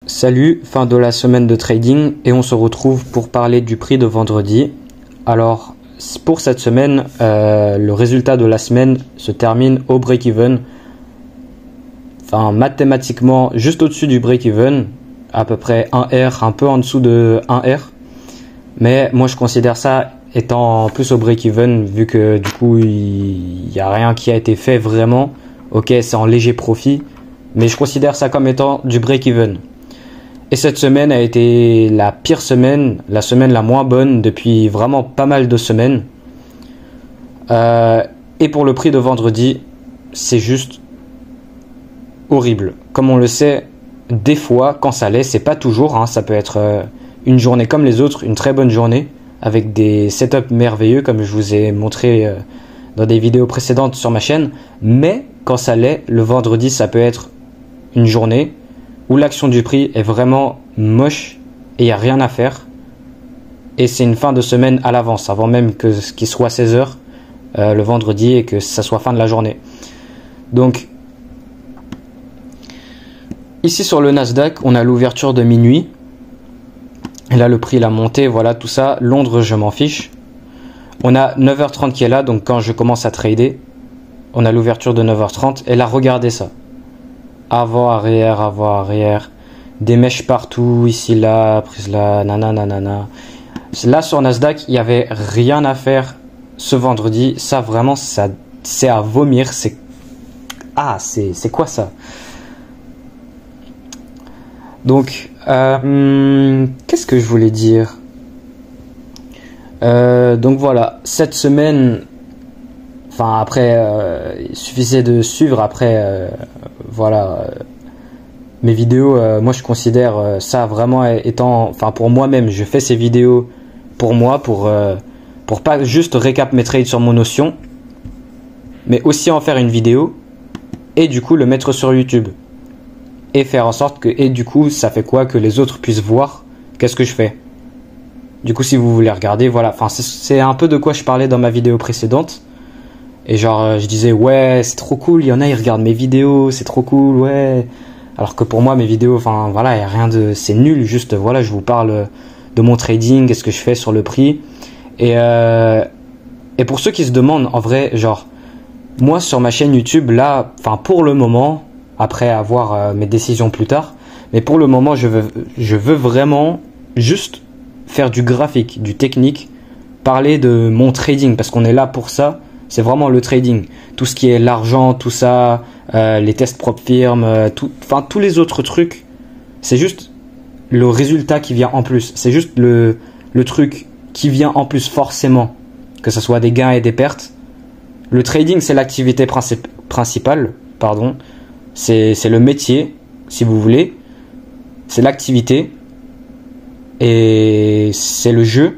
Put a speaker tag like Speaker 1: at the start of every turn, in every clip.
Speaker 1: Salut, fin de la semaine de trading et on se retrouve pour parler du prix de vendredi. Alors pour cette semaine, le résultat de la semaine se termine au break-even. Enfin mathématiquement juste au-dessus du break-even, à peu près 1R, un peu en dessous de 1R. Mais moi je considère ça étant plus au break-even vu que du coup il n'y a rien qui a été fait vraiment. Ok, c'est en léger profit, mais je considère ça comme étant du break-even. Et cette semaine a été la pire semaine, la semaine la moins bonne depuis vraiment pas mal de semaines. Et pour le prix de vendredi, c'est juste horrible. Comme on le sait, des fois, quand ça l'est, c'est pas toujours. Ça peut être une journée comme les autres, une très bonne journée, avec des setups merveilleux, comme je vous ai montré dans des vidéos précédentes sur ma chaîne. Mais quand ça l'est, le vendredi, ça peut être une journée où l'action du prix est vraiment moche et il n'y a rien à faire. Et c'est une fin de semaine à l'avance, avant même qu'il soit 16h le vendredi et que ça soit fin de la journée. Donc, ici sur le Nasdaq, on a l'ouverture de minuit. Et là, le prix, il a monté, voilà tout ça. Londres, je m'en fiche. On a 9h30 qui est là, donc quand je commence à trader, on a l'ouverture de 9h30. Et là, regardez ça. Avant, arrière, des mèches partout, ici, là, prise là, nanana. Là, sur Nasdaq, il n'y avait rien à faire ce vendredi. Ça, vraiment, c'est à vomir. C'est quoi ça? Donc, qu'est-ce que je voulais dire? Donc voilà, cette semaine, enfin après, il suffisait de suivre après, voilà, mes vidéos. Moi, je considère ça vraiment étant, enfin pour moi-même, je fais ces vidéos pour moi, pour pas juste récap mes trades sur mon Notion, mais aussi en faire une vidéo et du coup le mettre sur YouTube et faire en sorte que, et du coup, ça fait quoi que les autres puissent voir qu'est-ce que je fais. Du coup, si vous voulez regarder, voilà, enfin c'est un peu de quoi je parlais dans ma vidéo précédente. Et genre, je disais, ouais, c'est trop cool, il y en a, ils regardent mes vidéos, c'est trop cool, ouais. Alors que pour moi, mes vidéos, enfin, voilà, il n'y a rien de... C'est nul, juste, voilà, je vous parle de mon trading, qu'est-ce que je fais sur le prix. Et pour ceux qui se demandent, en vrai, genre, moi, sur ma chaîne YouTube, là, enfin, pour le moment, après avoir mes décisions plus tard, mais pour le moment, je veux vraiment juste faire du graphique, du technique, parler de mon trading, parce qu'on est là pour ça. C'est vraiment le trading, tout ce qui est l'argent, tout ça, les tests propres firmes, tous les autres trucs, c'est juste le résultat qui vient en plus. C'est juste le truc qui vient en plus forcément, que ce soit des gains et des pertes. Le trading, c'est l'activité principale, pardon. C'est le métier, si vous voulez. C'est l'activité et c'est le jeu.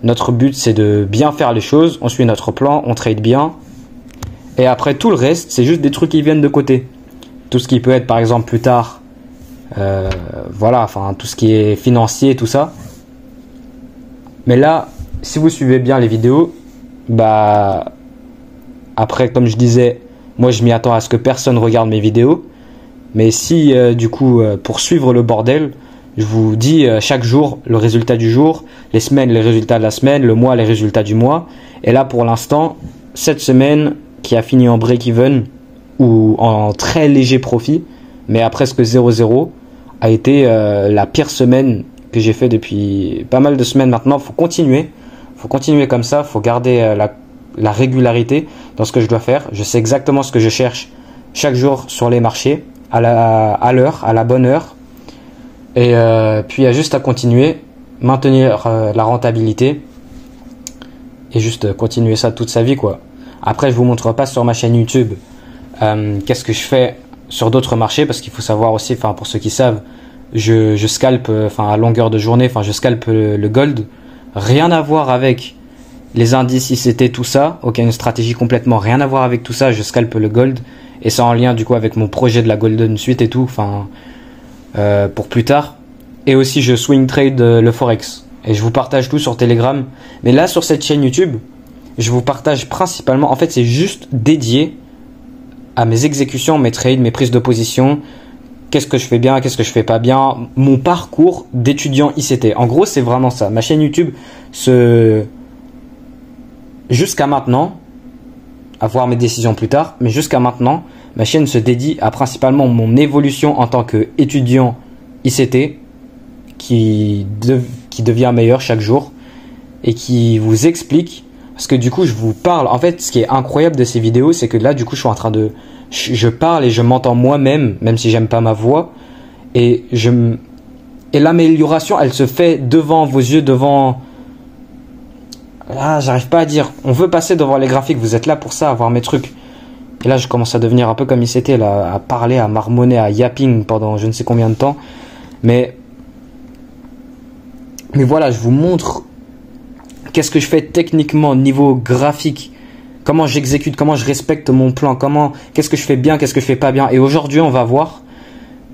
Speaker 1: Notre but, c'est de bien faire les choses, on suit notre plan, on trade bien. Et après, tout le reste, c'est juste des trucs qui viennent de côté. Tout ce qui peut être, par exemple, plus tard, voilà, enfin, tout ce qui est financier, tout ça. Mais là, si vous suivez bien les vidéos, bah, après, comme je disais, moi, je m'y attends à ce que personne regarde mes vidéos. Mais si, du coup, pour suivre le bordel, je vous dis chaque jour le résultat du jour, les semaines les résultats de la semaine, le mois les résultats du mois. Et là pour l'instant, cette semaine qui a fini en break-even ou en très léger profit, mais à presque 0,0, a été la pire semaine que j'ai fait depuis pas mal de semaines maintenant. Faut continuer comme ça, faut garder la régularité dans ce que je dois faire. Je sais exactement ce que je cherche chaque jour sur les marchés, à l'heure, à la bonne heure. Et puis il y a juste à continuer, maintenir la rentabilité et juste continuer ça toute sa vie quoi. Après je vous montre pas sur ma chaîne YouTube qu'est-ce que je fais sur d'autres marchés, parce qu'il faut savoir aussi, enfin pour ceux qui savent, je scalpe à longueur de journée, enfin je scalpe le gold, rien à voir avec les indices ICT, tout ça, une stratégie complètement rien à voir avec tout ça, je scalpe le gold et c'est en lien du coup avec mon projet de la Golden Suite et tout, pour plus tard. Et aussi je swing trade le forex et je vous partage tout sur Telegram. Mais là sur cette chaîne YouTube, je vous partage principalement, en fait c'est juste dédié à mes exécutions, mes trades, mes prises de position, qu'est-ce que je fais bien, qu'est-ce que je fais pas bien, mon parcours d'étudiant ICT. En gros, c'est vraiment ça. Ma chaîne YouTube, jusqu'à maintenant, à voir mes décisions plus tard, mais jusqu'à maintenant, ma chaîne se dédie à principalement mon évolution en tant qu'étudiant ICT qui devient meilleur chaque jour et qui vous explique, parce que du coup je vous parle, en fait ce qui est incroyable de ces vidéos, c'est que là du coup je suis en train de, je parle et je m'entends moi-même, même si j'aime pas ma voix, et l'amélioration elle se fait devant vos yeux, devant, j'arrive pas à dire, on veut passer devant les graphiques, vous êtes là pour ça, à voir mes trucs. Et là, je commence à devenir un peu comme ICT, là, à parler, à marmonner, à yapping pendant je ne sais combien de temps. Mais voilà, je vous montre qu'est-ce que je fais techniquement, niveau graphique, comment j'exécute, comment je respecte mon plan, qu'est-ce que je fais bien, qu'est-ce que je fais pas bien. Et aujourd'hui, on va voir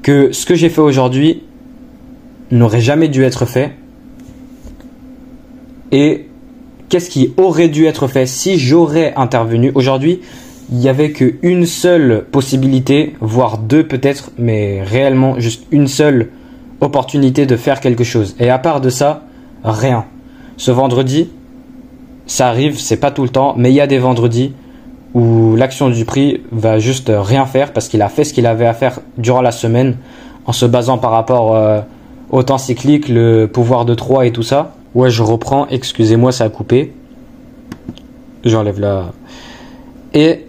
Speaker 1: que ce que j'ai fait aujourd'hui n'aurait jamais dû être fait. Et qu'est-ce qui aurait dû être fait si j'aurais intervenu. Aujourd'hui, il n'y avait qu'une seule possibilité, voire deux peut-être, mais réellement juste une seule opportunité de faire quelque chose. Et à part de ça, rien. Ce vendredi, ça arrive, c'est pas tout le temps, mais il y a des vendredis où l'action du prix va juste rien faire parce qu'il a fait ce qu'il avait à faire durant la semaine en se basant par rapport au temps cyclique, le pouvoir de 3 et tout ça. Ouais, je reprends, excusez-moi, ça a coupé. J'enlève là. Et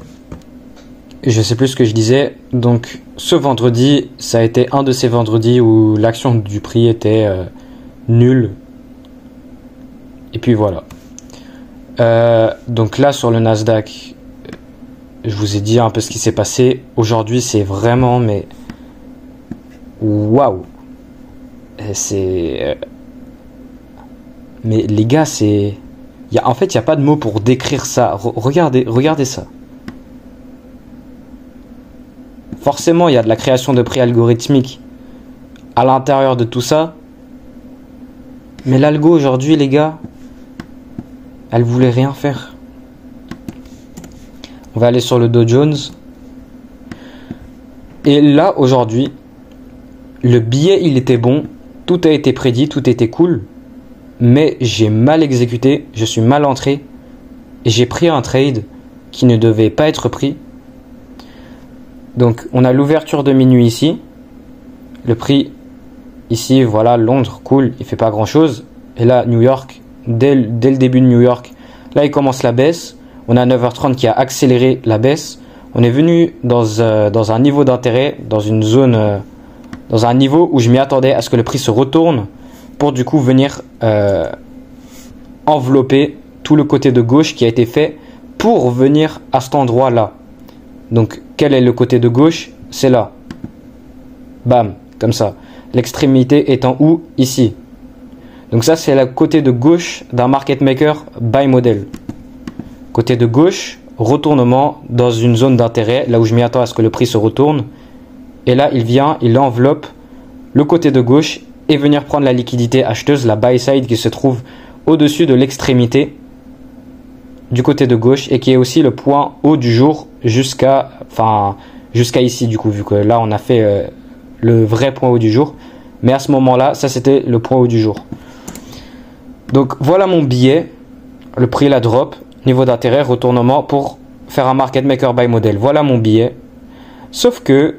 Speaker 1: je sais plus ce que je disais. Donc, ce vendredi, ça a été un de ces vendredis où l'action du prix était nulle. Et puis voilà. Donc là, sur le Nasdaq, je vous ai dit un peu ce qui s'est passé. Aujourd'hui, c'est vraiment, mais waouh. C'est mais les gars, en fait, il n'y a pas de mots pour décrire ça. Regardez ça. Forcément, il y a de la création de prix algorithmique à l'intérieur de tout ça. Mais l'algo aujourd'hui, les gars, elle voulait rien faire. On va aller sur le Dow Jones. Et là, aujourd'hui, le billet, il était bon. Tout a été prédit, tout était cool. Mais j'ai mal exécuté, je suis mal entré. Et j'ai pris un trade qui ne devait pas être pris. Donc, on a l'ouverture de minuit ici. Le prix, ici, voilà, Londres, cool, il fait pas grand-chose. Et là, New York, dès le début de New York, là, il commence la baisse. On a 9h30 qui a accéléré la baisse. On est venu dans un niveau d'intérêt, dans une zone, dans un niveau où je m'y attendais à ce que le prix se retourne pour du coup venir envelopper tout le côté de gauche qui a été fait pour venir à cet endroit-là. Donc, quel est le côté de gauche? C'est là. Bam, comme ça. L'extrémité étant où? Ici. Donc ça, c'est le côté de gauche d'un market maker buy model. Côté de gauche, retournement dans une zone d'intérêt, là où je m'y attends à ce que le prix se retourne. Et là, il enveloppe le côté de gauche et venir prendre la liquidité acheteuse, la buy side qui se trouve au-dessus de l'extrémité du côté de gauche et qui est aussi le point haut du jour jusqu'à ici du coup, vu que là on a fait le vrai point haut du jour. Mais à ce moment-là, ça c'était le point haut du jour. Donc voilà mon billet, le prix la drop, niveau d'intérêt, retournement pour faire un market maker buy model. Voilà mon billet. Sauf que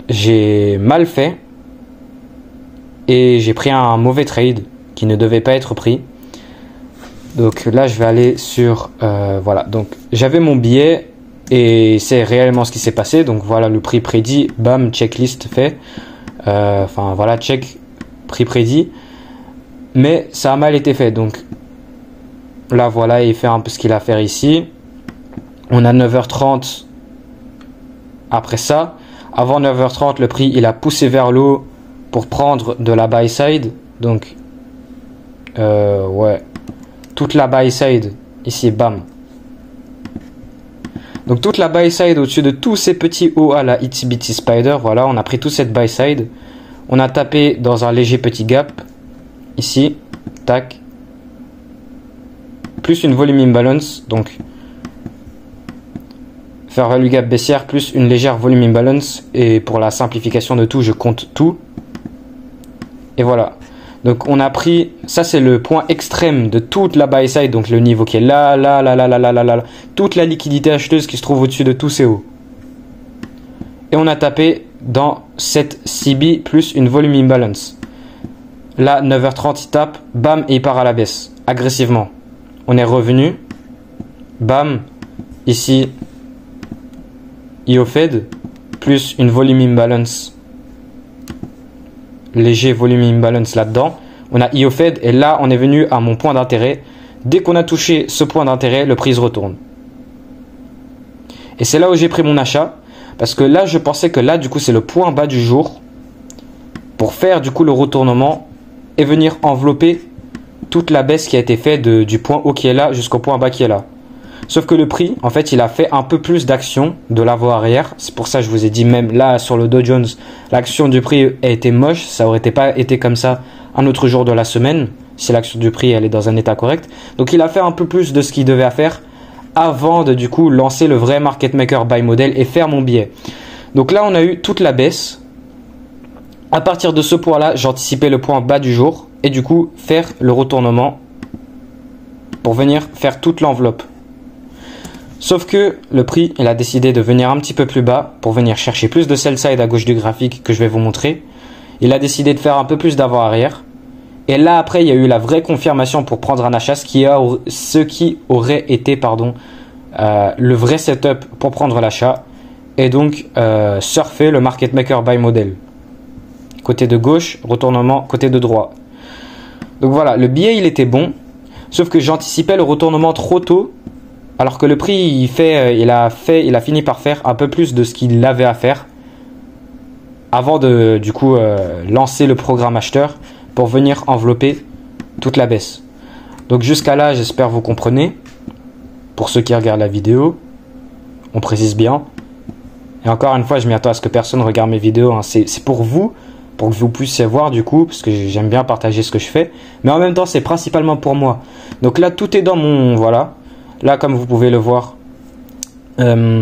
Speaker 1: j'ai mal fait et j'ai pris un mauvais trade qui ne devait pas être pris. Donc là je vais aller sur voilà, donc j'avais mon billet et c'est réellement ce qui s'est passé. Donc voilà, le prix prédit, bam, checklist fait, enfin voilà, check, prix prédit, mais ça a mal été fait. Donc là voilà, il fait un peu ce qu'il a à faire ici. On a 9h30 après ça. Avant 9h30, le prix il a poussé vers le haut pour prendre de la buy side. Donc ouais, toute la buy side ici, bam. Donc toute la buy side au-dessus de tous ces petits hauts à la Itsy Bitsy Spider. Voilà, on a pris toute cette buy side. On a tapé dans un léger petit gap ici, tac, plus une volume imbalance. Donc Fair value gap baissière plus une légère volume imbalance. Et pour la simplification de tout, je compte tout. Et voilà. Donc on a pris, ça c'est le point extrême de toute la buy side, donc le niveau qui est là, toute la liquidité acheteuse qui se trouve au-dessus de tous ces hauts. Et on a tapé dans cette CB plus une volume imbalance. Là, 9h30, il tape, bam, et il part à la baisse, agressivement. On est revenu, bam, ici, IO Fed, plus une volume imbalance. Léger volume imbalance là-dedans. On a IO Fed et là on est venu à mon point d'intérêt. Dès qu'on a touché ce point d'intérêt, le prix se retourne. Et c'est là où j'ai pris mon achat. Parce que là je pensais que là du coup c'est le point bas du jour. Pour faire du coup le retournement et venir envelopper toute la baisse qui a été faite du point haut qui est là jusqu'au point bas qui est là. Sauf que le prix, en fait, il a fait un peu plus d'action de l'avant-arrière. C'est pour ça que je vous ai dit, même là, sur le Dow Jones, l'action du prix a été moche. Ça aurait pas été comme ça un autre jour de la semaine, si l'action du prix, elle est dans un état correct. Donc, il a fait un peu plus de ce qu'il devait faire avant de, du coup, lancer le vrai market maker buy model et faire mon billet. Donc là, on a eu toute la baisse. À partir de ce point-là, j'anticipais le point bas du jour et du coup, faire le retournement pour venir faire toute l'enveloppe. Sauf que le prix, il a décidé de venir un petit peu plus bas pour venir chercher plus de sell side à gauche du graphique que je vais vous montrer. Il a décidé de faire un peu plus d'avant-arrière. Et là, après, il y a eu la vraie confirmation pour prendre un achat, ce qui aurait été le vrai setup pour prendre l'achat. Et donc, surfer le market maker buy model. Côté de gauche, retournement côté de droit. Donc voilà, le billet, il était bon. Sauf que j'anticipais le retournement trop tôt. Alors que le prix, il a fini par faire un peu plus de ce qu'il avait à faire avant de, du coup, lancer le programme acheteur pour venir envelopper toute la baisse. Donc jusqu'à là, j'espère vous comprenez. Pour ceux qui regardent la vidéo, on précise bien. Et encore une fois, je m'y attends à ce que personne regarde mes vidéos. Hein. C'est pour vous, pour que vous puissiez voir du coup, parce que j'aime bien partager ce que je fais. Mais en même temps, c'est principalement pour moi. Donc là, tout est dans mon... Voilà. Là, comme vous pouvez le voir, merde.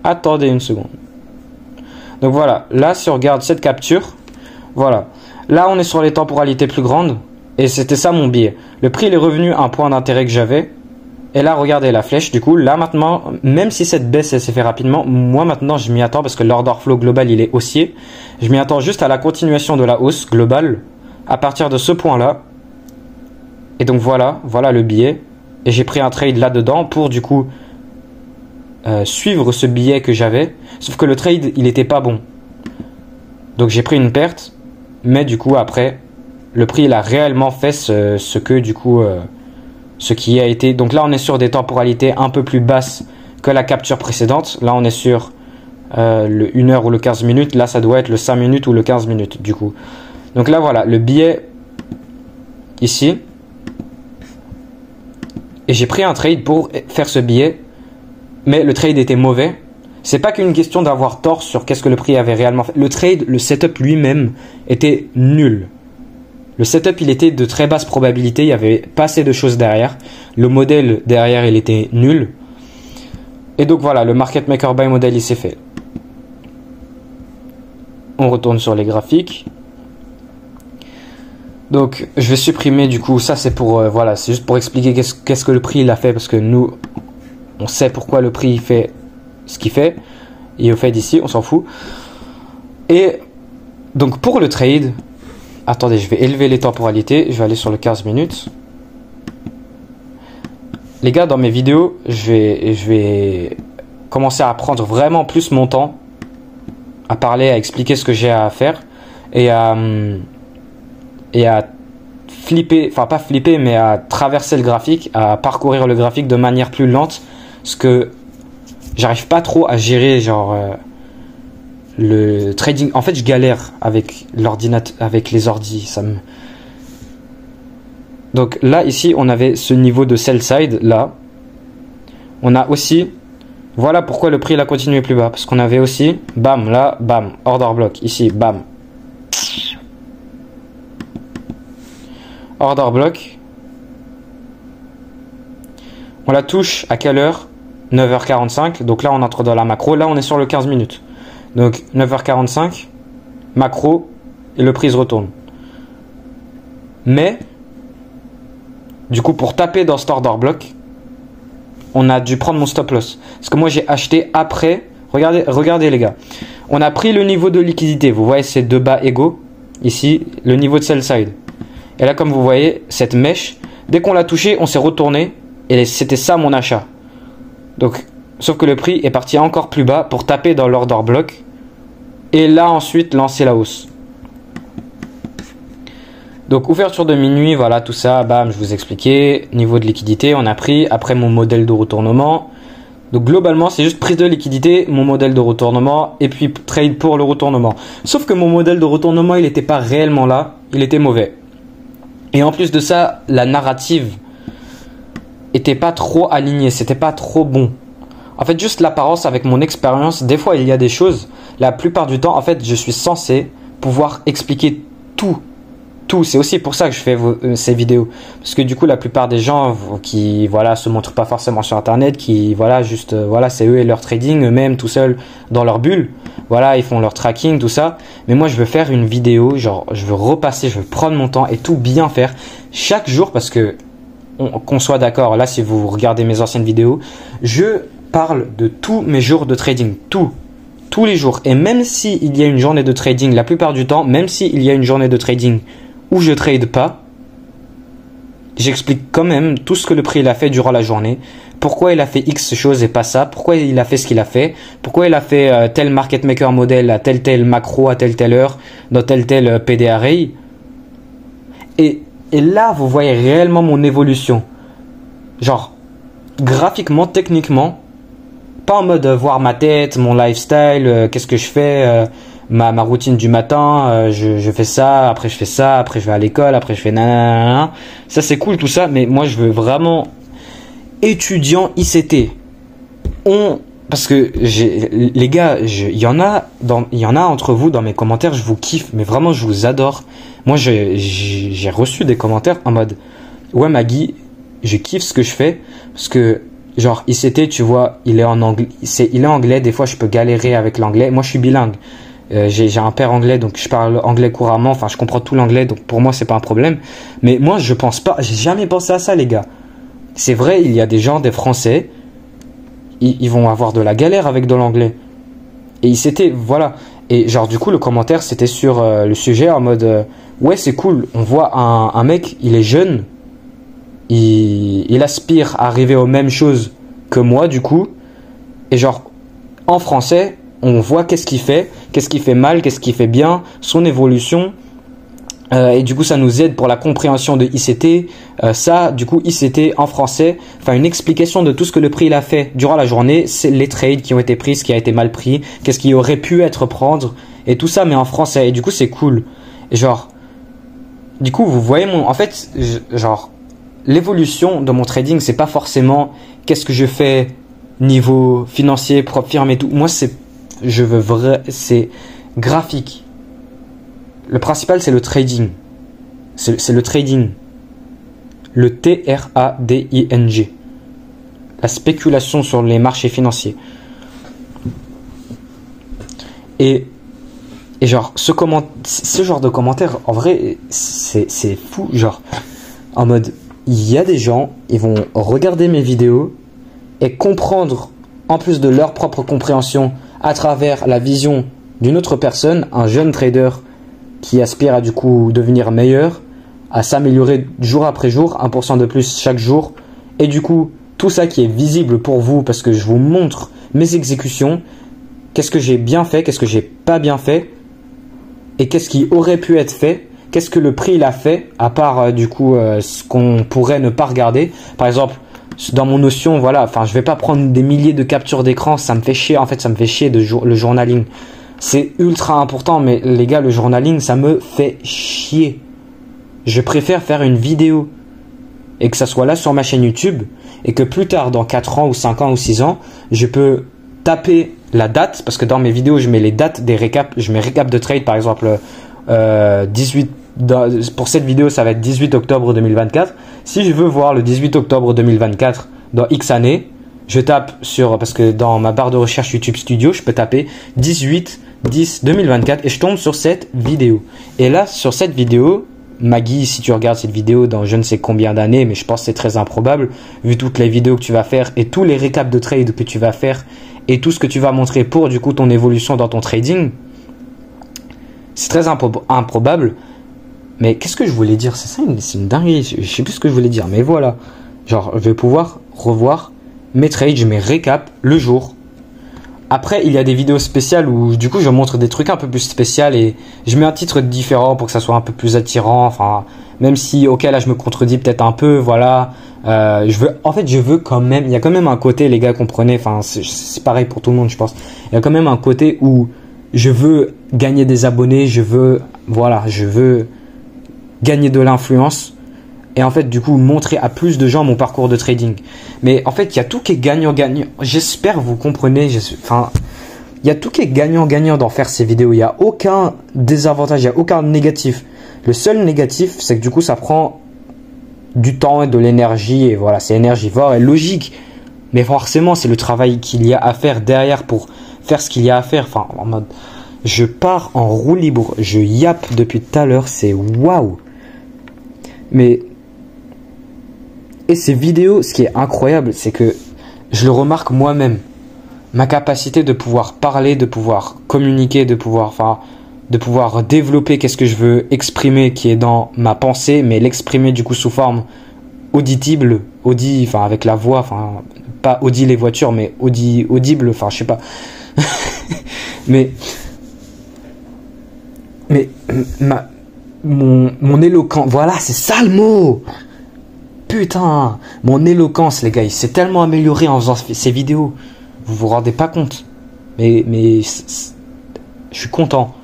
Speaker 1: Attendez une seconde. Donc voilà, là, si on regarde cette capture, voilà. Là, on est sur les temporalités plus grandes, et c'était ça mon biais. Le prix, il est revenu à un point d'intérêt que j'avais, et là, regardez la flèche, du coup, là, maintenant, même si cette baisse, elle s'est fait rapidement, moi, maintenant, je m'y attends, parce que l'order flow global, il est haussier. Je m'y attends juste à la continuation de la hausse globale, à partir de ce point là. Et donc voilà le billet, et j'ai pris un trade là dedans pour du coup suivre ce billet que j'avais, sauf que le trade il était pas bon, donc j'ai pris une perte. Mais du coup après le prix il a réellement fait ce qui a été. Donc là on est sur des temporalités un peu plus basses que la capture précédente. Là on est sur le 1 heure ou le 15 minutes. Là ça doit être le 5 minutes ou le 15 minutes du coup. Donc là, voilà, le billet ici. Et j'ai pris un trade pour faire ce billet. Mais le trade était mauvais. C'est pas qu'une question d'avoir tort sur qu'est-ce que le prix avait réellement fait. Le trade, le setup lui-même était nul. Le setup, il était de très basse probabilité. Il n'y avait pas assez de choses derrière. Le modèle derrière, il était nul. Et donc voilà, le market maker buy model, il s'est fait. On retourne sur les graphiques. Donc je vais supprimer du coup, ça c'est pour, voilà, c'est juste pour expliquer qu'est-ce que le prix il a fait, parce que nous, on sait pourquoi le prix il fait ce qu'il fait, et au fait d'ici, on s'en fout. Et donc pour le trade, attendez, je vais élever les temporalités, je vais aller sur le 15 minutes. Les gars, dans mes vidéos, je vais commencer à prendre vraiment plus mon temps, à parler, à expliquer ce que j'ai à faire, et à flipper, enfin pas flipper, mais à traverser le graphique, à parcourir le graphique de manière plus lente, parce que j'arrive pas trop à gérer genre le trading. En fait, je galère avec l'ordinateur, avec les ordis, Donc là ici, on avait ce niveau de sell side là. On a aussi, voilà pourquoi le prix il a continué plus bas, parce qu'on avait aussi bam là, bam, order block ici, bam. Order block. On la touche à quelle heure? 9h45. Donc là, on entre dans la macro. Là, on est sur le 15 minutes. Donc 9h45, macro, et le prix se retourne. Mais, du coup, pour taper dans cet order block, on a dû prendre mon stop loss. Parce que moi, j'ai acheté après. Regardez les gars. On a pris le niveau de liquidité. Vous voyez ces deux bas égaux. Ici, le niveau de sell side. Et là, comme vous voyez, cette mèche, dès qu'on l'a touché, on s'est retourné. Et c'était ça mon achat. Donc, sauf que le prix est parti encore plus bas pour taper dans l'order block. Et là, ensuite, lancer la hausse. Donc, ouverture de minuit, voilà, tout ça, bam, je vous expliquais. Niveau de liquidité, on a pris. Après, mon modèle de retournement. Donc, globalement, c'est juste prise de liquidité, mon modèle de retournement, et puis trade pour le retournement. Sauf que mon modèle de retournement, il n'était pas réellement là. Il était mauvais. Et en plus de ça, la narrative était pas trop alignée. C'était pas trop bon. En fait, juste l'apparence avec mon expérience, des fois, il y a des choses. La plupart du temps, en fait, je suis censé pouvoir expliquer tout. C'est aussi pour ça que je fais ces vidéos, parce que du coup la plupart des gens qui voilà se montrent pas forcément sur internet, qui voilà juste voilà c'est eux et leur trading eux-mêmes tout seuls dans leur bulle, voilà ils font leur tracking tout ça, mais moi je veux faire une vidéo, genre je veux repasser, je veux prendre mon temps et tout bien faire chaque jour, parce que qu'on soit d'accord, là si vous regardez mes anciennes vidéos, je parle de tous mes jours de trading, tous les jours, et même s'il y a une journée de trading, la plupart du temps, même s'il y a une journée de trading où je trade pas, j'explique quand même tout ce que le prix il a fait durant la journée, pourquoi il a fait X chose et pas ça, pourquoi il a fait ce qu'il a fait, pourquoi il a fait tel market maker modèle à tel macro à telle heure, dans tel PD array. Et là, vous voyez réellement mon évolution. Genre, graphiquement, techniquement, pas en mode voir ma tête, mon lifestyle, qu'est-ce que je fais, ma routine du matin, je fais ça, après je fais ça, après je vais à l'école, après je fais nanana. Ça c'est cool tout ça, mais moi je veux vraiment étudiant ICT. Parce que les gars, il y en a entre vous dans mes commentaires, je vous kiffe, mais vraiment je vous adore. Moi j'ai reçu des commentaires en mode ouais Maggie, je kiffe ce que je fais, parce que genre ICT tu vois, il est en anglais, il est anglais, des fois je peux galérer avec l'anglais. Moi je suis bilingue. J'ai un père anglais, donc je parle anglais couramment, enfin je comprends tout l'anglais, donc pour moi c'est pas un problème. Mais moi je pense pas, j'ai jamais pensé à ça les gars. C'est vrai, il y a des gens, des Français, ils vont avoir de la galère avec de l'anglais. Et c'était, voilà. Et genre du coup le commentaire c'était sur le sujet en mode ouais c'est cool, on voit un mec, il est jeune, il aspire à arriver aux mêmes choses que moi du coup. Et genre en français, on voit qu'est-ce qu'il fait mal, qu'est-ce qu'il fait bien, son évolution. Et du coup, ça nous aide pour la compréhension de ICT. Ça, du coup, ICT en français, enfin une explication de tout ce que le prix il a fait durant la journée, c'est les trades qui ont été pris, ce qui a été mal pris, qu'est-ce qui aurait pu être prendre, et tout ça, mais en français. Et du coup, c'est cool. Et genre, du coup, vous voyez en fait, genre, l'évolution de mon trading, c'est pas forcément qu'est-ce que je fais niveau financier, propre firme et tout. Moi, c'est graphique. Le principal, c'est le trading. C'est le trading. Le TRADING. La spéculation sur les marchés financiers. Et genre, ce genre de commentaires, en vrai, c'est fou. Genre, en mode, il y a des gens, ils vont regarder mes vidéos et comprendre, en plus de leur propre compréhension, à travers la vision d'une autre personne, un jeune trader qui aspire à du coup devenir meilleur, à s'améliorer jour après jour, 1% de plus chaque jour. Et du coup, tout ça qui est visible pour vous, parce que je vous montre mes exécutions, qu'est-ce que j'ai bien fait, qu'est-ce que j'ai pas bien fait, et qu'est-ce qui aurait pu être fait, qu'est-ce que le prix il a fait, à part du coup ce qu'on pourrait ne pas regarder. Par exemple, dans mon notion, voilà, enfin je vais pas prendre des milliers de captures d'écran, ça me fait chier, en fait ça me fait chier le journaling. C'est ultra important, mais les gars, le journaling, ça me fait chier. Je préfère faire une vidéo et que ça soit là sur ma chaîne YouTube, et que plus tard, dans 4 ans ou 5 ans ou 6 ans, je peux taper la date, parce que dans mes vidéos, je mets les dates des récaps, je mets récap de trade, par exemple, 18, pour cette vidéo, ça va être 18 octobre 2024. Si je veux voir le 18 octobre 2024 dans X années, je tape sur, parce que dans ma barre de recherche YouTube Studio, je peux taper 18-10-2024 et je tombe sur cette vidéo. Et là, sur cette vidéo, Maggie, si tu regardes cette vidéo dans je ne sais combien d'années, mais je pense que c'est très improbable, vu toutes les vidéos que tu vas faire et tous les récaps de trade que tu vas faire et tout ce que tu vas montrer pour du coup ton évolution dans ton trading, c'est très improbable. Mais qu'est-ce que je voulais dire? C'est ça, c'est une dinguerie. Je sais plus ce que je voulais dire, mais voilà. Genre, je vais pouvoir revoir mes trades, je mets récap le jour. Après, il y a des vidéos spéciales où du coup je montre des trucs un peu plus spéciaux et je mets un titre différent pour que ça soit un peu plus attirant. Enfin, même si, ok, là je me contredis peut-être un peu, voilà. Je veux quand même, il y a quand même un côté, les gars, comprenez, enfin, c'est pareil pour tout le monde, je pense. Il y a quand même un côté où je veux gagner des abonnés, je veux gagner de l'influence. Et en fait, du coup, montrer à plus de gens mon parcours de trading. Mais en fait, il y a tout qui est gagnant-gagnant. J'espère vous comprenez. Il y a tout qui est gagnant-gagnant dans faire ces vidéos. Il n'y a aucun désavantage, il n'y a aucun négatif. Le seul négatif, c'est que du coup, ça prend du temps et de l'énergie. Et voilà, c'est énergivore et logique. Mais forcément, c'est le travail qu'il y a à faire derrière pour faire ce qu'il y a à faire. Enfin, en mode, je pars en roue libre. Je yappe depuis tout à l'heure. C'est waouh. Mais... Et ces vidéos, ce qui est incroyable, c'est que je le remarque moi-même. Ma capacité de pouvoir parler, de pouvoir communiquer, de pouvoir développer qu'est-ce que je veux exprimer qui est dans ma pensée, mais l'exprimer du coup sous forme audible, avec la voix, pas audi les voitures, mais audible, je sais pas. mais mon éloquence, voilà, c'est ça le mot. Putain, mon éloquence, les gars, il s'est tellement amélioré en faisant ces vidéos. Vous vous rendez pas compte. Mais je suis content.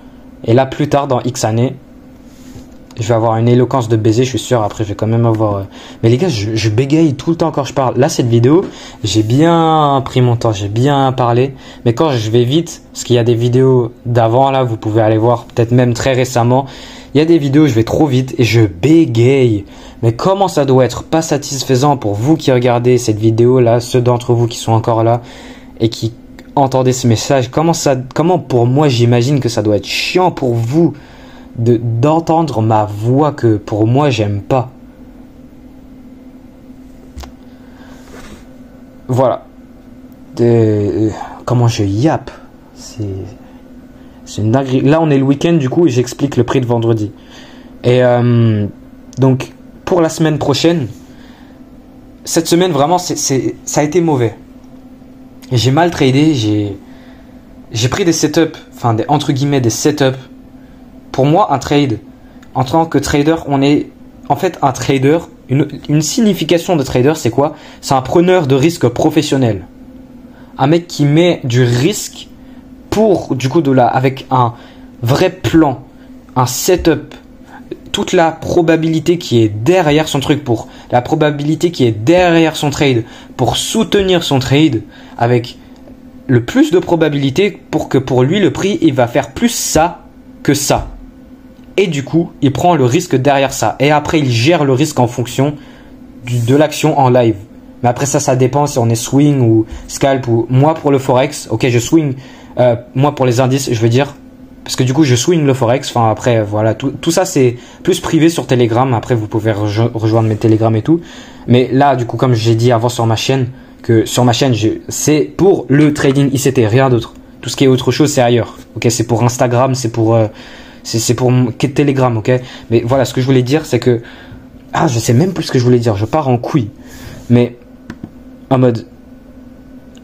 Speaker 1: Et là, plus tard, dans X années, je vais avoir une éloquence de baiser, je suis sûr. Après, je vais quand même avoir... Mais les gars, je bégaye tout le temps quand je parle. Là, cette vidéo, j'ai bien pris mon temps, j'ai bien parlé. Mais quand je vais vite, parce qu'il y a des vidéos d'avant, là, vous pouvez aller voir, peut-être même très récemment. Il y a des vidéos où je vais trop vite et je bégaye. Mais comment ça doit être pas satisfaisant pour vous qui regardez cette vidéo là, ceux d'entre vous qui sont encore là et qui entendez ce message, comment pour moi j'imagine que ça doit être chiant pour vous d'entendre ma voix que pour moi j'aime pas. Voilà. Comment je yappe. C'est une dinguerie. Là on est le week-end du coup et j'explique le prix de vendredi. Et donc pour la semaine prochaine, cette semaine vraiment ça a été mauvais. J'ai mal tradé, j'ai pris des setups, entre guillemets des setups. Pour moi un trade, en tant que trader, on est en fait un trader, une signification de trader c'est quoi? C'est un preneur de risque professionnel. Un mec qui met du risque pour du coup avec un vrai plan, un setup, toute la probabilité qui est derrière son truc, pour la probabilité qui est derrière son trade, pour soutenir son trade avec le plus de probabilité pour que pour lui le prix il va faire plus ça que ça. Et du coup il prend le risque derrière ça et après il gère le risque en fonction de l'action en live. Mais après ça dépend si on est swing ou scalp ou moi pour le forex, ok je swing, moi pour les indices je veux dire, parce que du coup je swing le forex, après voilà tout ça c'est plus privé sur Telegram, après vous pouvez rejoindre mes Telegram et tout, mais là du coup comme j'ai dit avant sur ma chaîne, que sur ma chaîne c'est pour le trading ICT, rien d'autre, tout ce qui est autre chose c'est ailleurs, ok c'est pour Instagram, c'est pour Telegram, ok, mais voilà ce que je voulais dire c'est que je sais même plus ce que je voulais dire, je pars en couille, mais en mode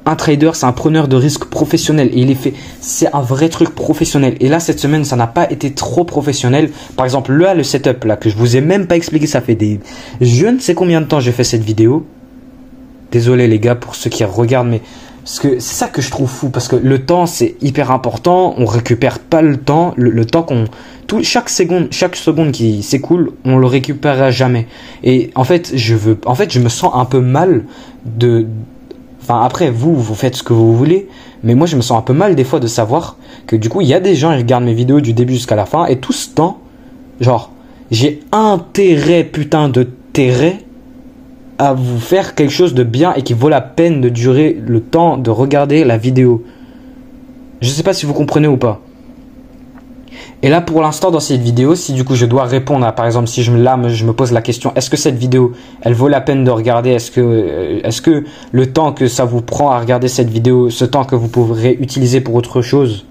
Speaker 1: un trader c'est un preneur de risque professionnel et c'est un vrai truc professionnel. Et là cette semaine ça n'a pas été trop professionnel. Par exemple là le setup là que je vous ai même pas expliqué, ça fait je ne sais combien de temps j'ai fait cette vidéo. Désolé les gars pour ceux qui regardent, mais parce que c'est ça que je trouve fou, parce que le temps c'est hyper important, on récupère pas le temps, le temps chaque seconde qui s'écoule, on le récupérera jamais. Et en fait je me sens un peu mal après vous faites ce que vous voulez, mais moi je me sens un peu mal des fois de savoir que du coup il y a des gens qui regardent mes vidéos du début jusqu'à la fin et tout ce temps, genre j'ai intérêt putain de terrain à vous faire quelque chose de bien et qui vaut la peine de durer le temps de regarder la vidéo. Je sais pas si vous comprenez ou pas. Et là, pour l'instant, dans cette vidéo, si du coup je dois répondre à, par exemple, si je me pose la question, est-ce que cette vidéo, elle vaut la peine de regarder? Est-ce que le temps que ça vous prend à regarder cette vidéo, ce temps que vous pourrez utiliser pour autre chose,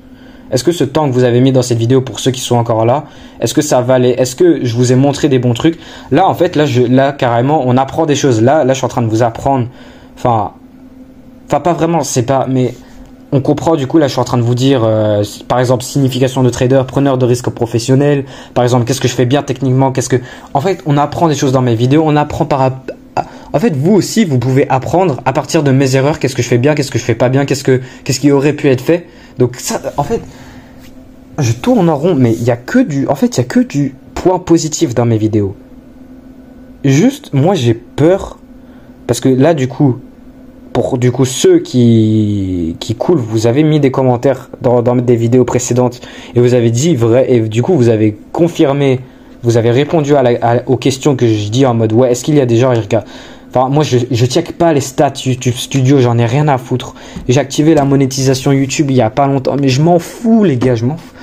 Speaker 1: est-ce que ce temps que vous avez mis dans cette vidéo, pour ceux qui sont encore là, est-ce que ça valait? Est-ce que je vous ai montré des bons trucs? Là, en fait, là, carrément, on apprend des choses. Là, je suis en train de vous apprendre. Enfin, pas vraiment, c'est pas, mais on comprend. Du coup, là, je suis en train de vous dire, par exemple, signification de trader, preneur de risque professionnel. Par exemple, qu'est-ce que je fais bien techniquement? En fait, on apprend des choses dans mes vidéos. On apprend en fait, vous aussi, vous pouvez apprendre à partir de mes erreurs. Qu'est-ce que je fais bien? Qu'est-ce que je fais pas bien? Qu'est-ce qui aurait pu être fait? Donc ça, en fait, je tourne en rond, mais il y a que du point positif dans mes vidéos. Juste, moi, j'ai peur parce que là, du coup, pour ceux qui coulent, vous avez mis des commentaires dans des vidéos précédentes et vous avez dit vrai, et du coup, vous avez confirmé, vous avez répondu aux questions que je dis en mode ouais, est-ce qu'il y a des gens qui regardent? Enfin, moi, je check pas les stats YouTube Studio, j'en ai rien à foutre. J'ai activé la monétisation YouTube il y a pas longtemps, mais je m'en fous, les gars, je m'en fous.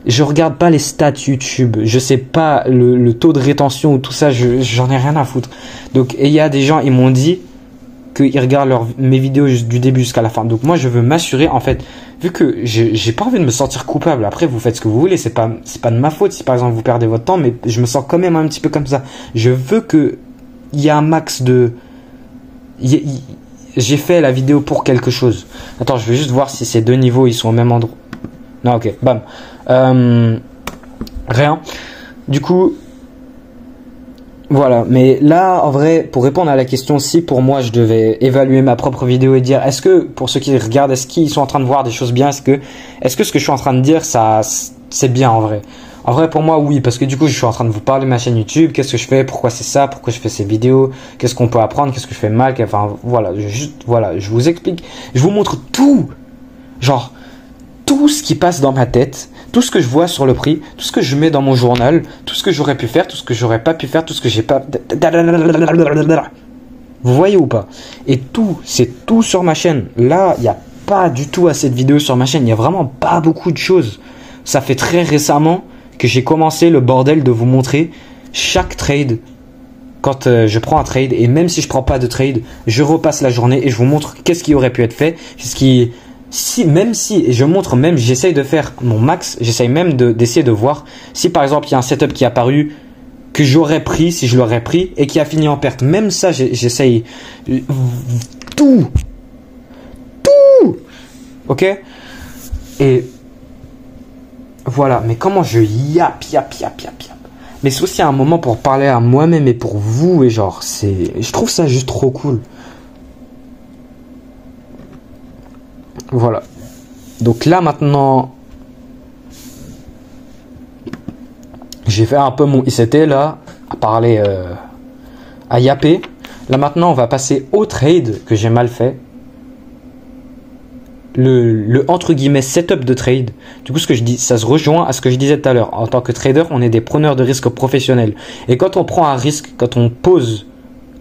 Speaker 1: Je regarde pas les stats YouTube, je sais pas le taux de rétention ou tout ça, j'en ai rien à foutre. Donc, et il y a des gens, ils m'ont dit qu'ils regardent mes vidéos du début jusqu'à la fin. Donc moi, je veux m'assurer, en fait, vu que j'ai pas envie de me sentir coupable. Après, vous faites ce que vous voulez, c'est pas de ma faute si par exemple vous perdez votre temps, mais je me sens quand même un petit peu comme ça. Je veux que il y a un max de... J'ai fait la vidéo pour quelque chose. Attends, je vais juste voir si ces deux niveaux, ils sont au même endroit. Non, ok, bam. Rien. Du coup, voilà. Mais là, en vrai, pour répondre à la question, si pour moi, je devais évaluer ma propre vidéo et dire, est-ce que, pour ceux qui regardent, est-ce qu'ils sont en train de voir des choses bien? Est-ce que ce que je suis en train de dire, ça, c'est bien en vrai? En vrai, pour moi, oui, parce que du coup, je suis en train de vous parler de ma chaîne YouTube, qu'est-ce que je fais, pourquoi c'est ça, pourquoi je fais ces vidéos, qu'est-ce qu'on peut apprendre, qu'est-ce que je fais mal, enfin, voilà, je vous explique, je vous montre tout, genre, tout ce qui passe dans ma tête, tout ce que je vois sur le prix, tout ce que je mets dans mon journal, tout ce que j'aurais pu faire, tout ce que j'aurais pas pu faire, tout ce que j'ai pas... Vous voyez ou pas? Et tout, c'est tout sur ma chaîne. Là, il n'y a pas du tout assez de vidéos sur ma chaîne, il n'y a vraiment pas beaucoup de choses. Ça fait très récemment que j'ai commencé le bordel de vous montrer chaque trade. Quand je prends un trade, et même si je prends pas de trade, je repasse la journée et je vous montre qu'est-ce qui aurait pu être fait, et je montre même, j'essaye de faire mon max, j'essaye même d'essayer de voir si par exemple il y a un setup qui est apparu que j'aurais pris si je l'aurais pris et qui a fini en perte. Même ça, j'essaye tout, ok? Et voilà, mais comment je yap. Mais c'est aussi un moment pour parler à moi-même et pour vous, et genre, je trouve ça juste trop cool. Voilà. Donc là, maintenant, j'ai fait un peu mon ICT, là, à parler, à yapper. Là, maintenant, on va passer au trade que j'ai mal fait. Le entre guillemets setup de trade. Du coup, ce que je dis, ça se rejoint à ce que je disais tout à l'heure. En tant que trader, on est des preneurs de risques professionnels. Et quand on prend un risque, quand on pose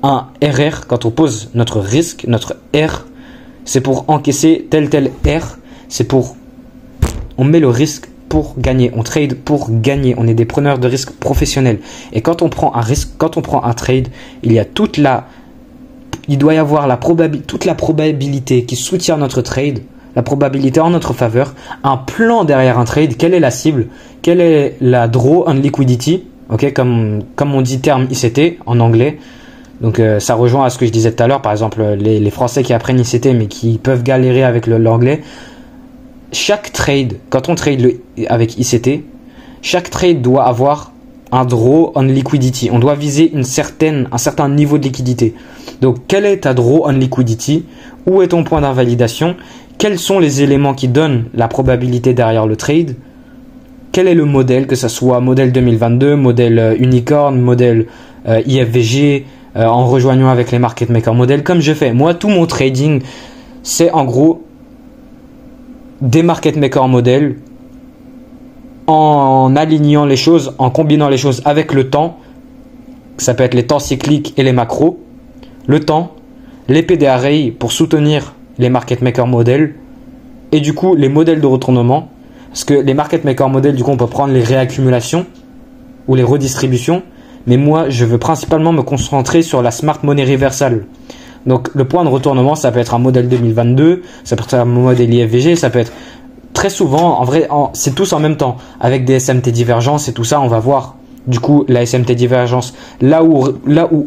Speaker 1: un RR, quand on pose notre risque, notre R, c'est pour encaisser tel R. On met le risque pour gagner. On trade pour gagner. On est des preneurs de risques professionnels. Et quand on prend un risque, quand on prend un trade, il doit y avoir toute la probabilité qui soutient notre trade. La probabilité en notre faveur, un plan derrière un trade, quelle est la cible, quelle est la draw on liquidity, ok, comme on dit terme ICT en anglais. Donc ça rejoint à ce que je disais tout à l'heure, par exemple les Français qui apprennent ICT mais qui peuvent galérer avec l'anglais. Chaque trade, quand on trade avec ICT, chaque trade doit avoir un draw on liquidity. On doit viser un certain niveau de liquidité. Donc quelle est ta draw on liquidity? Où est ton point d'invalidation? Quels sont les éléments qui donnent la probabilité derrière le trade? Quel est le modèle, que ce soit modèle 2022, modèle unicorn, modèle IFVG, en rejoignant avec les market maker modèles, comme je fais. Moi, tout mon trading, c'est en gros des market maker modèles en alignant les choses, en combinant les choses avec le temps. Ça peut être les temps cycliques et les macros. le temps, les PDRI pour soutenir les market maker modèles et du coup les modèles de retournement. Parce que les market maker modèles, du coup, on peut prendre les réaccumulations ou les redistributions. Mais moi, je veux principalement me concentrer sur la smart money reversal. Donc, le point de retournement, ça peut être un modèle 2022, ça peut être un modèle IFVG, ça peut être très souvent, en vrai, c'est tous en même temps. Avec des SMT divergence et tout ça, on va voir. Du coup, la SMT divergence, là où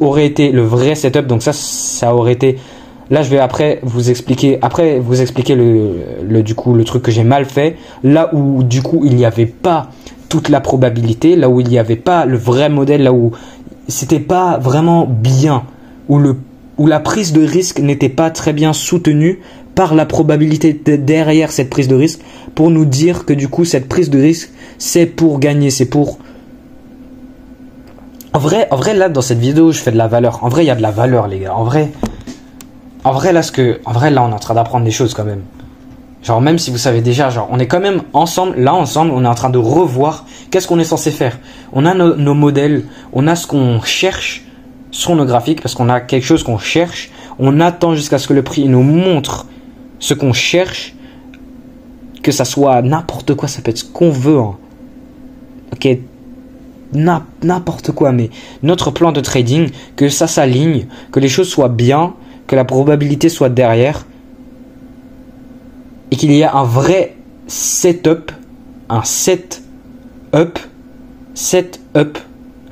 Speaker 1: aurait été le vrai setup, donc ça aurait été. Là, je vais après vous expliquer le truc que j'ai mal fait. Là où, du coup, il n'y avait pas toute la probabilité, là où il n'y avait pas le vrai modèle, là où c'était pas vraiment bien, où la prise de risque n'était pas très bien soutenue par la probabilité derrière cette prise de risque pour nous dire que, du coup, cette prise de risque, c'est pour gagner, c'est pour... En vrai, là, dans cette vidéo, je fais de la valeur. En vrai, il y a de la valeur, les gars. En vrai, là, on est en train d'apprendre des choses quand même. Genre, même si vous savez déjà, genre, on est quand même ensemble, on est en train de revoir qu'est-ce qu'on est censé faire. On a nos modèles, on a ce qu'on cherche sur nos graphiques, parce qu'on a quelque chose qu'on cherche. On attend jusqu'à ce que le prix nous montre ce qu'on cherche, que ça soit n'importe quoi, ça peut être ce qu'on veut. Hein. Ok, n'importe quoi, mais notre plan de trading, que ça s'aligne, que les choses soient bien, que la probabilité soit derrière et qu'il y ait un vrai setup,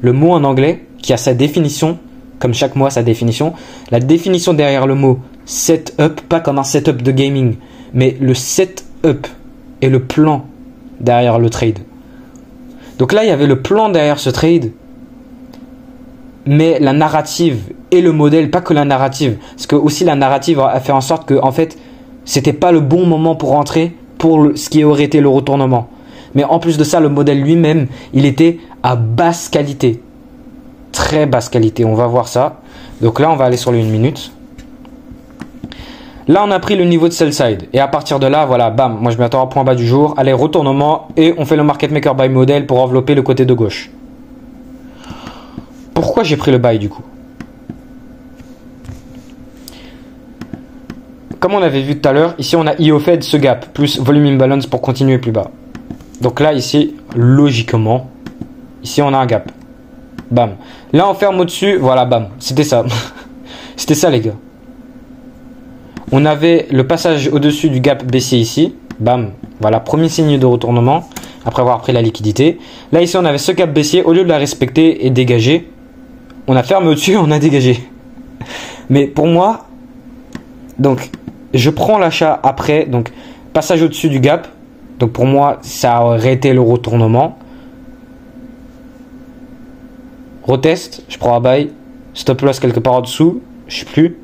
Speaker 1: le mot en anglais qui a sa définition, comme chaque mot a sa définition, la définition derrière le mot setup, pas comme un setup de gaming, mais le setup et le plan derrière le trade. Donc là, il y avait le plan derrière ce trade, mais la narrative et le modèle, pas que la narrative, parce que aussi la narrative a fait en sorte que, en fait, c'était pas le bon moment pour rentrer pour ce qui aurait été le retournement. Mais en plus de ça, le modèle lui-même, il était à basse qualité, très basse qualité. On va voir ça. Donc là, on va aller sur les 1 minute. Là, on a pris le niveau de sell side. Et à partir de là, voilà, bam, moi je m'attends à point bas du jour. Allez, retournement. Et on fait le market maker buy model pour envelopper le côté de gauche. Pourquoi j'ai pris le buy du coup? Comme on avait vu tout à l'heure, ici on a IO Fed, ce gap, plus volume imbalance pour continuer plus bas. Donc là, ici, logiquement, ici on a un gap. Bam. Là, on ferme au-dessus. Voilà, bam. C'était ça. C'était ça, les gars. On avait le passage au-dessus du gap baissier ici. Bam. Voilà, premier signe de retournement après avoir pris la liquidité. Là, ici, on avait ce gap baissier. Au lieu de la respecter et dégager, on a fermé au-dessus, on a dégagé. Mais pour moi, donc, je prends l'achat après. Donc, passage au-dessus du gap. Donc, pour moi, ça aurait été le retournement. Retest, je prends un buy. Stop loss quelque part en dessous. Je sais plus.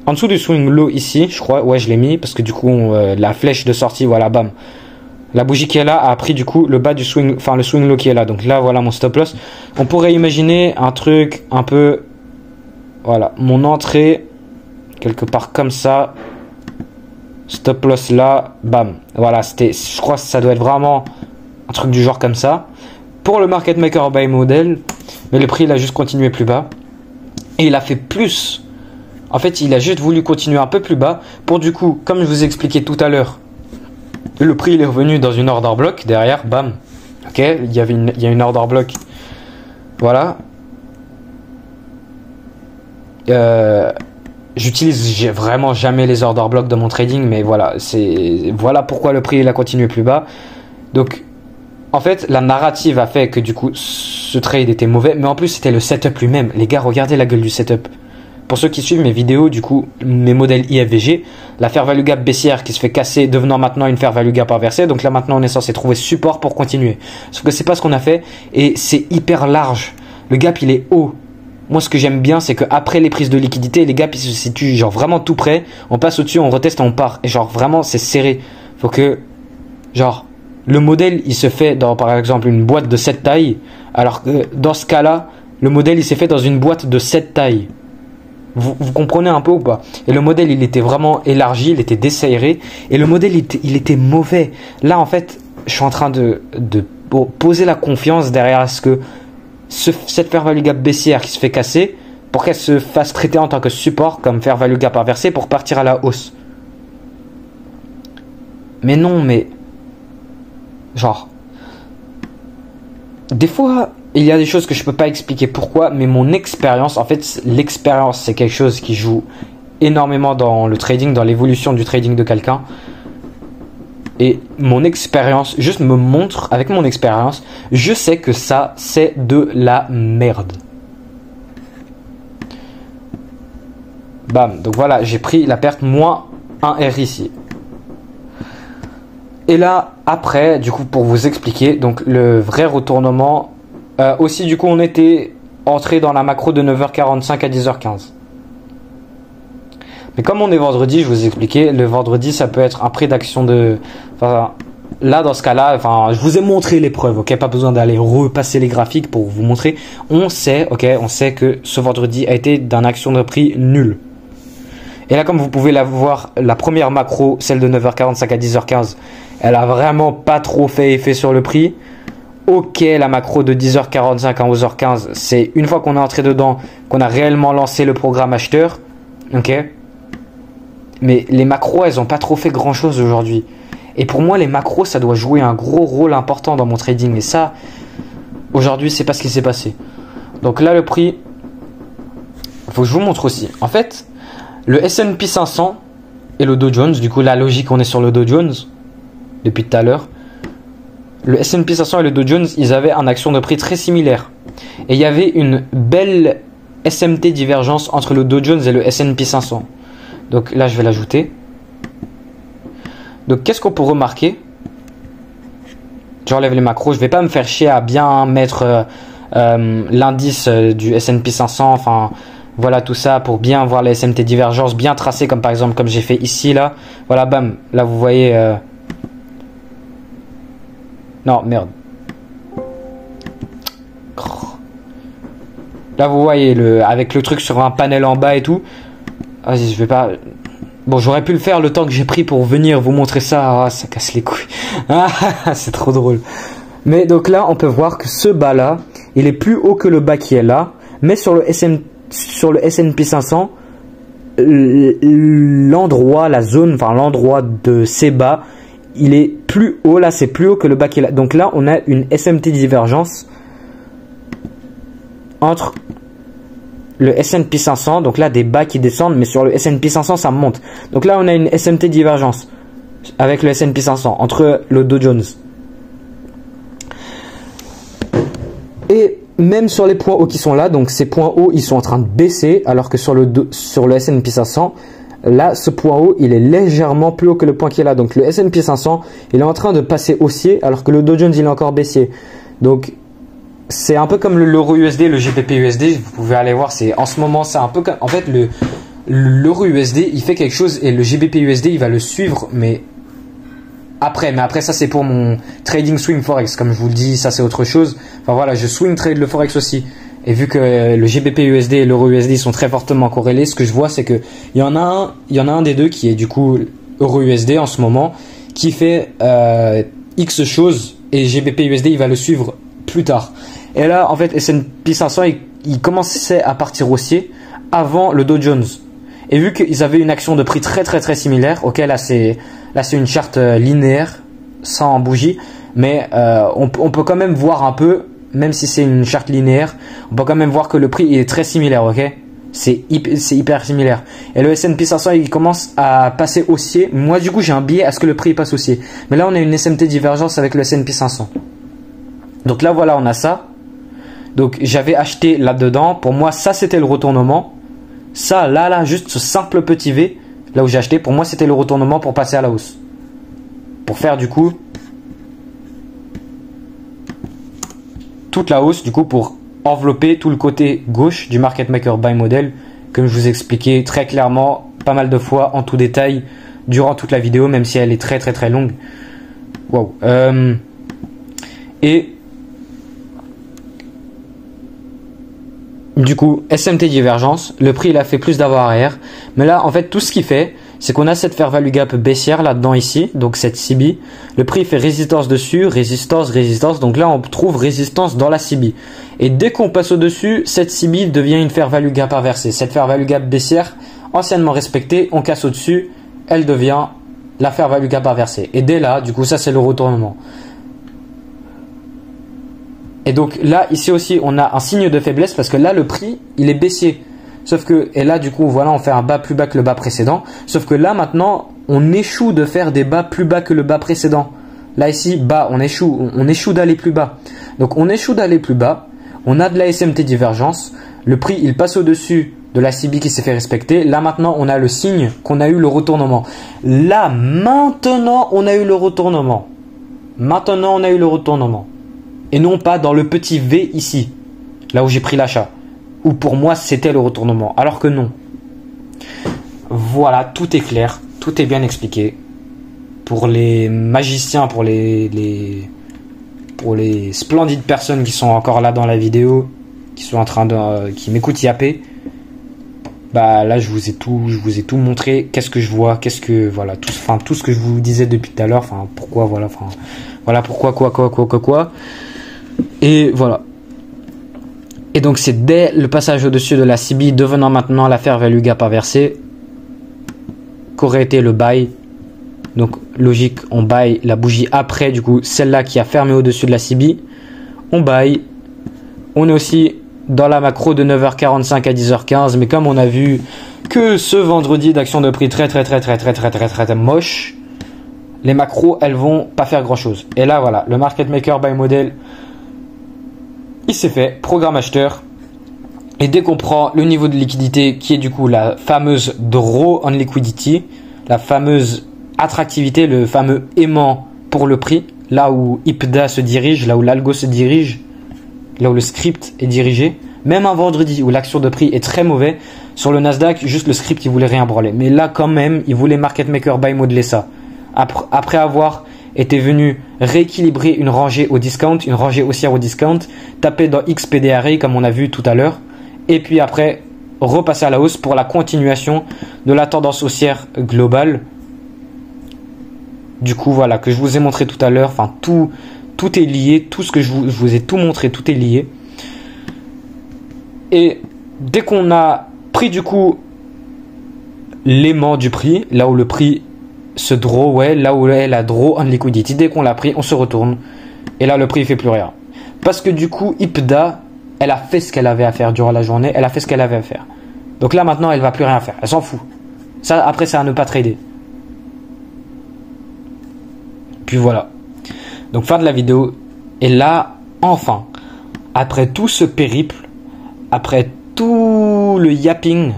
Speaker 1: En dessous du swing low ici, je crois. Ouais, je l'ai mis parce que du coup, la flèche de sortie, voilà, bam. La bougie qui est là a pris du coup le bas du swing, enfin le swing low qui est là. Donc là, voilà mon stop loss. On pourrait imaginer un truc un peu, voilà, mon entrée quelque part comme ça. Stop loss là, bam. Voilà, c'était, je crois que ça doit être vraiment un truc du genre comme ça. Pour le market maker buy model, mais le prix il a juste continué plus bas et il a fait plus. En fait, il a juste voulu continuer un peu plus bas pour du coup, comme je vous ai expliqué tout à l'heure, le prix il est revenu dans une order block derrière, bam. Ok, il y a une order block. Voilà. J'utilise vraiment jamais les order blocks dans mon trading, mais voilà, voilà pourquoi le prix il a continué plus bas. Donc, en fait, la narrative a fait que du coup, ce trade était mauvais, mais en plus c'était le setup lui-même. Les gars, regardez la gueule du setup. Pour ceux qui suivent mes vidéos, du coup, mes modèles IFVG, la fair value gap baissière qui se fait casser, devenant maintenant une fair value gap inversée. Donc là, maintenant, on est censé trouver support pour continuer. Sauf que c'est pas ce qu'on a fait et c'est hyper large. Le gap, il est haut. Moi, ce que j'aime bien, c'est qu'après les prises de liquidité, les gaps, ils se situent genre vraiment tout près. On passe au-dessus, on reteste et on part. Et genre vraiment, c'est serré. Faut que, genre, le modèle, il se fait dans, par exemple, une boîte de 7 tailles. Alors que dans ce cas-là, le modèle, il s'est fait dans une boîte de 7 tailles. Vous comprenez un peu ou pas? Et le modèle, il était vraiment élargi, il était desserré. Et le modèle, il était mauvais. Là, en fait, je suis en train de poser la confiance derrière ce que cette fair value gap baissière qui se fait casser pour qu'elle se fasse traiter en tant que support comme fair value gap inversé pour partir à la hausse. Mais non, mais genre des fois il y a des choses que je peux pas expliquer pourquoi, mais mon expérience, en fait l'expérience c'est quelque chose qui joue énormément dans le trading, dans l'évolution du trading de quelqu'un. Et mon expérience juste me montre, avec mon expérience, je sais que ça c'est de la merde. Bam, donc voilà, j'ai pris la perte moins 1R ici. Et là, après, du coup, pour vous expliquer, donc le vrai retournement, aussi du coup, on était entré dans la macro de 9h45 à 10h15. Mais comme on est vendredi, je vous ai expliqué, le vendredi, ça peut être un prix d'action de... Enfin, là, dans ce cas-là, enfin, je vous ai montré les preuves, ok? Pas besoin d'aller repasser les graphiques pour vous montrer. On sait, ok? On sait que ce vendredi a été d'un action de prix nul. Et là, comme vous pouvez la voir, la première macro, celle de 9h45 à 10h15, elle a vraiment pas trop fait effet sur le prix. Ok, la macro de 10h45 à 11h15, c'est une fois qu'on est entré dedans, qu'on a réellement lancé le programme acheteur. Ok. Mais les macros, elles ont pas trop fait grand chose aujourd'hui. Et pour moi, les macros, ça doit jouer un gros rôle important dans mon trading. Et ça, aujourd'hui, c'est pas ce qui s'est passé. Donc là, le prix, faut que je vous montre aussi. En fait, le S&P 500 et le Dow Jones, du coup, la logique, on est sur le Dow Jones depuis tout à l'heure. Le S&P 500 et le Dow Jones, ils avaient un action de prix très similaire. Et il y avait une belle SMT divergence entre le Dow Jones et le S&P 500. Donc là, je vais l'ajouter. Donc, qu'est-ce qu'on peut remarquer? J'enlève les macros. Je vais pas me faire chier à bien mettre l'indice du S&P 500. Enfin, voilà tout ça pour bien voir les SMT divergence bien tracées, comme par exemple comme j'ai fait ici là. Voilà, bam. Là, vous voyez. Non, merde. Là, vous voyez avec le truc sur un panel en bas et tout. Vas-y, je vais pas... Bon, j'aurais pu le faire le temps que j'ai pris pour venir vous montrer ça. Ah, ça casse les couilles. Ah, c'est trop drôle. Mais donc là, on peut voir que ce bas-là, il est plus haut que le bas qui est là. Mais sur le S&P 500, l'endroit, la zone, enfin l'endroit de ces bas, il est plus haut. Là, c'est plus haut que le bas qui est là. Donc là, on a une SMT divergence entre le S&P 500, donc là des bas qui descendent, mais sur le S&P 500 ça monte. Donc là on a une SMT divergence avec le S&P 500 entre le Dow Jones. Et même sur les points hauts qui sont là, donc ces points hauts ils sont en train de baisser, alors que sur le S&P 500, là ce point haut il est légèrement plus haut que le point qui est là. Donc le S&P 500 il est en train de passer haussier, alors que le Dow Jones il est encore baissier. Donc c'est un peu comme l'euro USD, le GBP USD, vous pouvez aller voir, c'est en ce moment c'est un peu comme, en fait l'euro USD il fait quelque chose et le GBP USD il va le suivre, mais après ça c'est pour mon trading swing forex, comme je vous le dis, ça c'est autre chose. Enfin voilà, je swing trade le forex aussi, et vu que le GBP USD et l'euro USD sont très fortement corrélés, ce que je vois c'est que il y en a un des deux qui est du coup euro USD en ce moment qui fait X choses, et GBP USD il va le suivre plus tard. Et là, en fait, S&P 500, il commençait à partir haussier avant le Dow Jones. Et vu qu'ils avaient une action de prix très similaire, ok, là c'est une charte linéaire, sans bougie, mais on peut quand même voir un peu, même si c'est une charte linéaire, on peut quand même voir que le prix est très similaire, ok. C'est hyper similaire. Et le S&P 500, il commence à passer haussier. Moi, du coup, j'ai un biais à ce que le prix passe haussier. Mais là, on a une SMT divergence avec le S&P 500. Donc là, voilà, on a ça. Donc j'avais acheté là-dedans. Pour moi, ça c'était le retournement. Ça, là, juste ce simple petit V, là où j'ai acheté, pour moi c'était le retournement pour passer à la hausse. Pour faire du coup toute la hausse, du coup pour envelopper tout le côté gauche du market maker buy model, comme je vous expliquais très clairement, pas mal de fois en tout détail durant toute la vidéo, même si elle est très longue. Wow. Et du coup, SMT divergence, le prix il a fait plus d'avant-arrière. Mais là, en fait, tout ce qu'il fait, c'est qu'on a cette fair value gap baissière là-dedans ici, donc cette CB. Le prix fait résistance dessus, résistance, résistance. Donc là, on trouve résistance dans la CB. Et dès qu'on passe au-dessus, cette CB devient une fair value gap inversée. Cette fair value gap baissière, anciennement respectée, on casse au-dessus, elle devient la fair value gap inversée. Et dès là, du coup, ça c'est le retournement. Et donc là, ici aussi, on a un signe de faiblesse parce que là, le prix, il est baissier. Sauf que, et là, du coup, voilà, on fait un bas plus bas que le bas précédent. Sauf que là, maintenant, on échoue de faire des bas plus bas que le bas précédent. Là, ici, bas, on échoue d'aller plus bas. Donc, on échoue d'aller plus bas. On a de la SMT divergence. Le prix, il passe au-dessus de la CB qui s'est fait respecter. Là, maintenant, on a le signe qu'on a eu le retournement. Là, maintenant, on a eu le retournement. Maintenant, on a eu le retournement. Et non pas dans le petit V ici, là où j'ai pris l'achat. Où pour moi, c'était le retournement. Alors que non. Voilà, tout est clair. Tout est bien expliqué. Pour les magiciens, pour les splendides personnes qui sont encore là dans la vidéo, qui sont en train de, qui m'écoutent yapper, bah là je vous ai tout montré. Qu'est-ce que je vois, qu'est-ce que voilà, tout ce que je vous disais depuis tout à l'heure. Enfin pourquoi voilà, pourquoi quoi. Et voilà. Et donc c'est dès le passage au-dessus de la CB devenant maintenant la fair value gap inversée qu'aurait été le buy. Donc logique, on buy la bougie après du coup celle-là qui a fermé au-dessus de la CB. On buy. On est aussi dans la macro de 9h45 à 10h15, mais comme on a vu que ce vendredi d'action de prix très moche, les macros elles vont pas faire grand chose. Et là voilà, le market maker buy model il s'est fait, programme acheteur. Et dès qu'on prend le niveau de liquidité qui est du coup la fameuse draw on liquidity, la fameuse attractivité, le fameux aimant pour le prix, là où IPDA se dirige, là où l'algo se dirige, là où le script est dirigé, même un vendredi où l'action de prix est très mauvais, sur le Nasdaq, juste le script il voulait rien branler. Mais là quand même, il voulait market maker buy modeler ça. Après avoir était venu rééquilibrer une rangée au discount, une rangée haussière au discount, taper dans XPDRA comme on a vu tout à l'heure, et puis après repasser à la hausse pour la continuation de la tendance haussière globale. Du coup voilà, que je vous ai montré tout à l'heure, enfin tout est lié, tout ce que je vous ai tout montré, tout est lié. Et dès qu'on a pris du coup l'aimant du prix, là où le prix se draw, ouais, là où est la draw on liquidity, dès qu'on l'a pris, on se retourne. Et là, le prix, il fait plus rien. Parce que du coup, IPDA, elle a fait ce qu'elle avait à faire durant la journée. Elle a fait ce qu'elle avait à faire. Donc là, maintenant, elle va plus rien faire. Elle s'en fout. Ça, après, c'est à ne pas trader. Puis voilà. Donc, fin de la vidéo. Et là, enfin, après tout ce périple, après tout le yapping,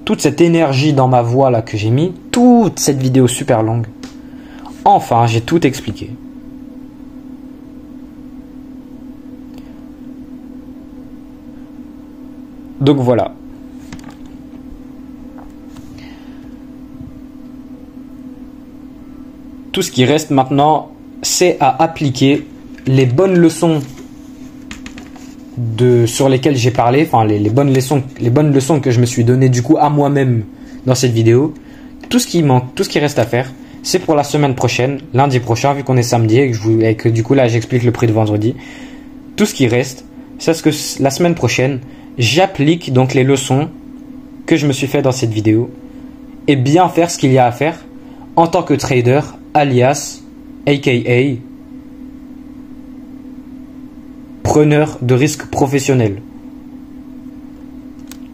Speaker 1: toute cette énergie dans ma voix là que j'ai mis, toute cette vidéo super longue, enfin j'ai tout expliqué. Donc voilà. Tout ce qui reste maintenant, c'est à appliquer les bonnes leçons sur lesquelles j'ai parlé, enfin les bonnes leçons que je me suis donné du coup à moi-même dans cette vidéo. Tout ce qui manque, tout ce qui reste à faire, c'est pour la semaine prochaine, lundi prochain, vu qu'on est samedi et que du coup là j'explique le prix de vendredi. Tout ce qui reste, c'est ce que la semaine prochaine, j'applique donc les leçons que je me suis fait dans cette vidéo et bien faire ce qu'il y a à faire en tant que trader, alias, aka preneur de risque professionnel.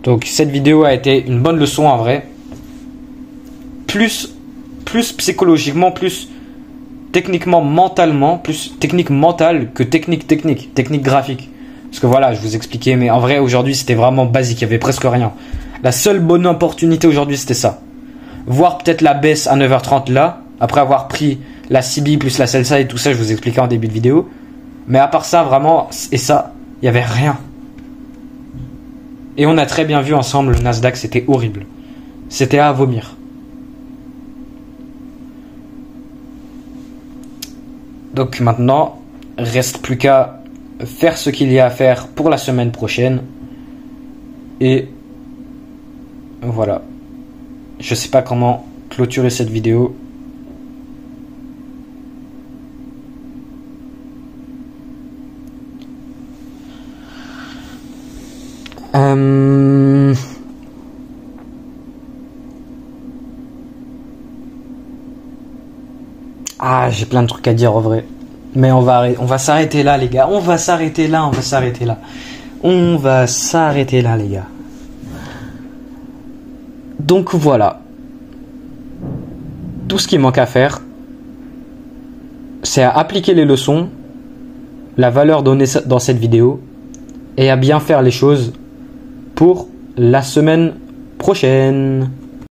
Speaker 1: Donc cette vidéo a été une bonne leçon en vrai. Plus psychologiquement, plus techniquement, mentalement, plus technique mentale que technique graphique. Parce que voilà, je vous expliquais, mais en vrai aujourd'hui c'était vraiment basique, il y avait presque rien. La seule bonne opportunité aujourd'hui c'était ça. Voir peut-être la baisse à 9h30 là, après avoir pris la CB plus la Celsa et tout ça, je vous expliquais en début de vidéo. Mais à part ça, vraiment, et ça, il n'y avait rien. Et on a très bien vu ensemble, le Nasdaq, c'était horrible. C'était à vomir. Donc maintenant, reste plus qu'à faire ce qu'il y a à faire pour la semaine prochaine. Et Voilà. Je sais pas comment clôturer cette vidéo. Ah, j'ai plein de trucs à dire en vrai. Mais on va s'arrêter là, les gars. On va s'arrêter là, les gars. Donc voilà. Tout ce qui manque à faire, c'est à appliquer les leçons, la valeur donnée dans cette vidéo, et à bien faire les choses pour la semaine prochaine.